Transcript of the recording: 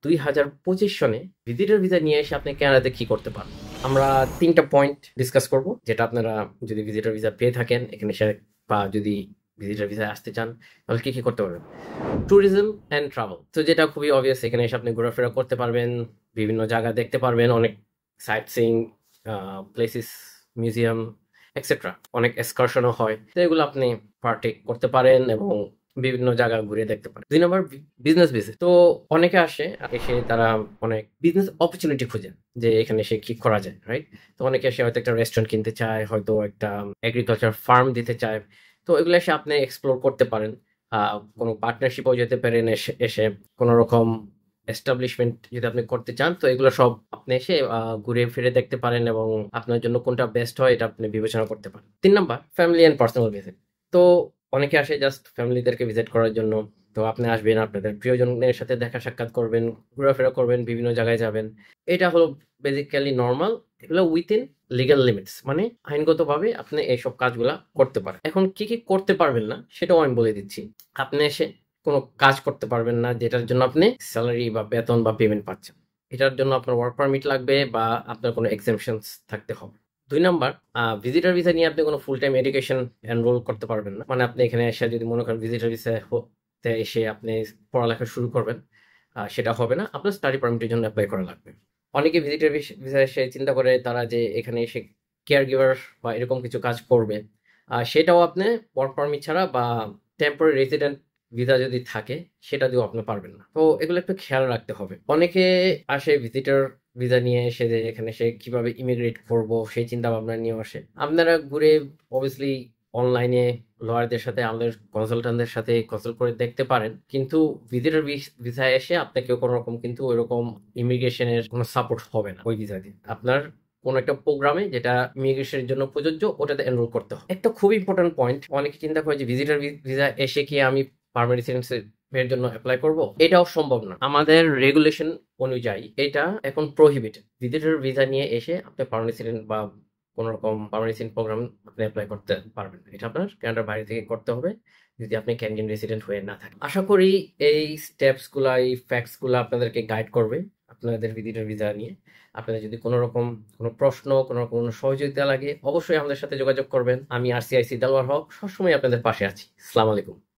2025 সনে visitor visa নিয়ে এসে আপনি কানাডাতে কি করতে পারেন। আমরা 3টা পয়েন্ট ডিসকাস করব, যেটা আপনারা যদি ভিজিটর ভিসা পেয়ে থাকেন এখানে এসে, বা যদি ভিজিটর ভিসা আসতে চান তাহলে কি কি করতে পারবেন। ট্যুরিজম অ্যান্ড ট্রাভেল, তো যেটা খুবই অবভিয়াস, এখানে এসে আপনি ঘোরাফেরা করতে পারবেন, বিভিন্ন জায়গা দেখতে পারবেন, অনেক site seeing places, museum etcetera, অনেক এক্সকারশনও হয়, তো এগুলো আপনি পার্টেক করতে পারেন এবং বিভিন্ন জায়গা ঘুরে দেখতে পারেন। 2 নম্বর, বিজনেস ভিজিট। তো অনেকে এসে তারা অনেক বিজনেস অপরচুনিটি খুঁজে যে এখানে এসে কি করা যায়, রাইট? তো অনেকে এসে হয়তো একটা রেস্টুরেন্ট কিনতে চায়, হয়তো একটা এগ্রিকালচার ফার্ম দিতে চায়, তো এগুলো এসে আপনি এক্সপ্লোর করতে পারেন। কোনো পার্টনারশিপও যেতে পারেন, এসে এসে কোনো রকম এস্টাবলিশমেন্ট যদি আপনি করতে চান, তো এগুলো সব আপনি এসে ঘুরে ফিরে দেখতে পারেন এবং আপনার জন্য কোনটা বেস্ট হয় এটা আপনি বিবেচনা করতে পারেন। 3 নম্বর, ফ্যামিলি অ্যান্ড পার্সোনাল ভিজিট। তো অনেকে আসে জাস্ট ফ্যামিলিদেরকে ভিজিট করার জন্য। তো আপনি আসবেন, আপনাদের প্রিয়জনের সাথে দেখা সাক্ষাৎ করবেন, ঘোরাফেরা করবেন, বিভিন্ন জায়গায় যাবেন। এটা হলো বেসিক্যালি নর্মাল, এগুলো উইথিন লিগ্যাল লিমিটস, মানে আইনগতভাবে আপনি এইসব কাজগুলা করতে পারেন। এখন কি কি করতে পারবেন না সেটাও আমি বলে দিচ্ছি। আপনি এসে কোনো কাজ করতে পারবেন না যেটার জন্য আপনি স্যালারি বা বেতন বা পেমেন্ট পাচ্ছেন। এটার জন্য আপনার ওয়ার্ক পারমিট লাগবে বা আপনার কোনো এক্সেমশনস থাকতে হবে। 2 নম্বর, ভিজিটর ভিসা নিয়ে আপনি কোনো ফুল টাইম এডুকেশন এনরোল করতে পারবেন না। মানে আপনি এখানে এসে যদি মনে করেন ভিজিটর ভিসা এসে আপনি পড়ালেখা শুরু করবেন, সেটা হবে না। আপনার স্টাডি পারমিটের জন্য অ্যাপ্লাই করা লাগবে। অনেকে ভিজিটর ভিসা এসে চিন্তা করে তারা যে এখানে এসে কেয়ার গিভার বা এরকম কিছু কাজ করবে, সেটাও আপনি ওয়ার্ক পারমিট ছাড়া বা টেম্পোরারি রেসিডেন্ট ভিসা যদি থাকে সেটা দিয়েও আপনি পারবেন না। তো এগুলো একটু খেয়াল রাখতে হবে। অনেকে আসে ভিজিটর ভিসা নিয়ে এসে যে এখানে সে কিভাবে ইমিগ্রেট করব সেই চিন্তা ভাবনা নিয়ে আসে। আপনারা ঘুরে অবভিয়াসলি অনলাইনে লয়ারদের সাথে, আমাদের কনসালটেন্টদের সাথে কনসাল্ট করে দেখতে পারেন, কিন্তু ভিজিটর ভিসা এসে আপনাকে কোনো রকম কিন্তু ওইরকম ইমিগ্রেশনের কোনো সাপোর্ট হবে না ওই ভিসা দিয়ে। আপনার কোনো একটা প্রোগ্রামে যেটা ইমিগ্রেশনের জন্য প্রযোজ্য ওটাতে এনরোল করতে হবে। একটা খুব ইম্পর্টেন্ট পয়েন্ট, অনেকে চিন্তা করে যে ভিজিটর ভিসা এসে কি আমি পার্মানেন্ট রেসিডেন্সি এর জন্য অ্যাপ্লাই করব, এটাও সম্ভব না। আমাদের রেগুলেশন অনুযায়ী এটা এখন প্রহিবিটেড। ভিজিটর ভিসা নিয়ে এসে আপনি পার্মানেন্ট রেসিডেন্ট বা কোন রকম পার্মানেন্ট রেসিডেন্ট প্রোগ্রাম আপনি অ্যাপ্লাই করতে পারবেন না। এটা আপনার কানাডার বাইরে থেকে করতে হবে যদি আপনি ক্যানাডিয়ান রেসিডেন্ট হয়ে না থাকেন। আশা করি এই স্টেপস গুলা, এই ফ্যাক্টস গুলা আপনাদেরকে গাইড করবে আপনাদের ভিজিটর ভিসা নিয়ে। আপনাদের যদি কোনো রকম কোনো প্রশ্ন, কোনো রকম কোনো সহযোগিতা লাগে, অবশ্যই আমাদের সাথে যোগাযোগ করবেন। আমি আরসিআইসি দেলোয়ার হক সবসময় আপনাদের পাশে আছি। আসসালামু আলাইকুম।